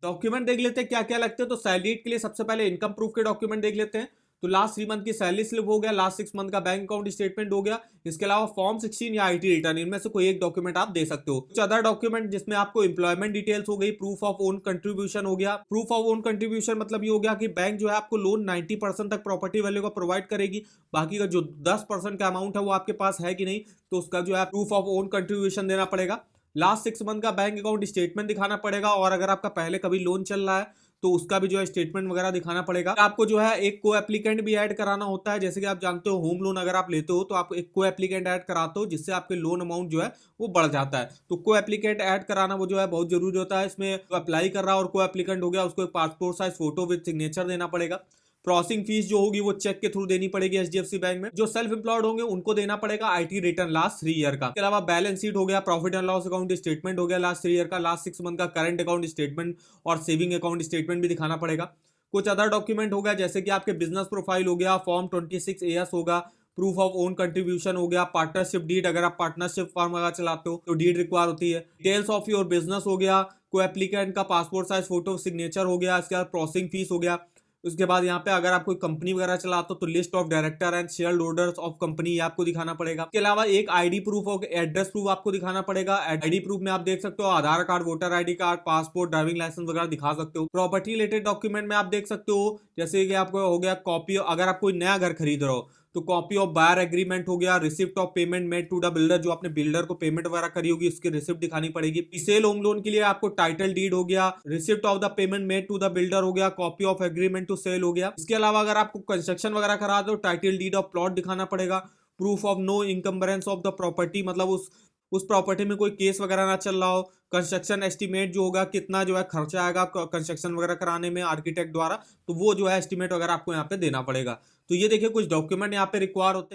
Document देख लेते हैं क्या क्या लगते हैं। तो सैलरी के लिए सबसे पहले इनकम प्रूफ के डॉक्यूमेंट देख लेते हैं। तो लास्ट 3 मंथ की सैलरी स्लिप हो गया, लास्ट 6 मंथ का बैंक अकाउंट स्टेटमेंट हो गया। इसके अलावा फॉर्म 16 या आईटी रिटर्न, इनमें से कोई एक डॉक्यूमेंट आप दे सकते हो। कुछ अदर डॉक्यूमेंट जिसमें आपको एम्प्लॉयमेंट डिटेल्स हो गई, प्रूफ ऑफ ओन कंट्रीब्यूशन हो गया। प्रूफ ऑफ ओन कंट्रीब्यूशन मतलब ये हो गया कि बैंक जो है आपको लोन 90% तक प्रॉपर्टी वैल्यू का प्रोवाइड करेगी, बाकी का जो 10% का अमाउंट है वो आपके पास है कि नहीं, तो उसका जो है प्रूफ ऑफ ओन कंट्रीब्यूशन देना पड़ेगा। लास्ट 6 मंथ का बैंक अकाउंट स्टेटमेंट दिखाना पड़ेगा, और अगर आपका पहले कभी लोन चल रहा है तो उसका भी जो है स्टेटमेंट वगैरह दिखाना पड़ेगा। आपको जो है एक को एप्लीकेंट भी ऐड कराना होता है। जैसे कि आप जानते हो होम लोन अगर आप लेते हो तो आप एक को एप्लीकेंट ऐड कराते हो, जिससे आपके लोन अमाउंट जो है वो बढ़ जाता है। तो को एप्लीकेंट ऐड कराना वो जो है बहुत जरूरी होता है। इसमें जो अप्लाई कर रहा है और को एप्लीकेंट हो गया, उसको एक passport size photo with signature देना पड़ेगा। प्रोसेसिंग फीस जो होगी वो चेक के थ्रू देनी पड़ेगी एचडीएफसी बैंक में। जो सेल्फ एम्प्लॉयड होंगे उनको देना पड़ेगा आईटी रिटर्न लास्ट 3 ईयर का। इसके अलावा बैलेंस शीट हो गया, profit and loss account statement हो गया लास्ट 3 ईयर का, लास्ट 6 मंथ का करंट अकाउंट स्टेटमेंट और सेविंग अकाउंट स्टेटमेंट भी दिखाना पड़ेगा। कुछ अदर डॉक्यूमेंट हो गया जैसे कि आपके बिजनेस प्रोफाइल हो गया, फॉर्म 26 एएस होगा, प्रूफ ऑफ ओन कंट्रीब्यूशन हो गया, पार्टनरशिप डीड, अगर आप पार्टनरशिप फर्म अगर चलाते हो तो डीड रिक्वायर होती है, डिटेल्स ऑफ योर बिजनेस हो गया, को एप्लीकेंट का पासपोर्ट साइज फोटो सिग्नेचर हो गया, इसके बाद प्रोसेसिंग फीस हो गया। उसके बाद यहाँ पे अगर आप कोई कंपनी वगैरह चलाते हो तो list of director and share holders of company आपको दिखाना पड़ेगा। इसके अलावा एक आईडी प्रूफ और एड्रेस प्रूफ आपको दिखाना पड़ेगा। आईडी प्रूफ में आप देख सकते हो Aadhaar card, voter ID card, passport, driving licence वगैरह दिखा सकते हो। प्रॉपर्टी रिलेटेड डॉक्यूमेंट में आप देख सकते हो जैसे कि आपको हो गया कॉपी, अगर आप कोई नया घर खरीद रहे हो तो कॉपी ऑफ बायर एग्रीमेंट हो गया, receipt of payment made to the builder, जो आपने बिल्डर को पेमेंट वगैरह करी होगी उसकी रिसिप्ट दिखानी पड़ेगी। सेल होम लोन के लिए आपको टाइटल डीड हो गया, receipt of the payment made to the builder हो गया, copy of agreement to sale हो गया। इसके अलावा अगर आपको कंस्ट्रक्शन वगैरह करा दो टाइटल डीड ऑफ प्लॉट दिखाना पड़ेगा, proof of no encumbrance of the property, मतलब उस प्रॉपर्टी में कोई केस वगैरह ना चल रहा हो। कंस्ट्रक्शन एस्टीमेट जो होगा कितना जो है खर्चा आएगा कंस्ट्रक्शन वगैरह कराने में आर्किटेक्ट द्वारा, तो वो जो है एस्टीमेट वगैरह आपको यहाँ पे देना पड़ेगा। तो ये देखिए कुछ डॉक्यूमेंट यहाँ पे रिक्वायर होते हैं।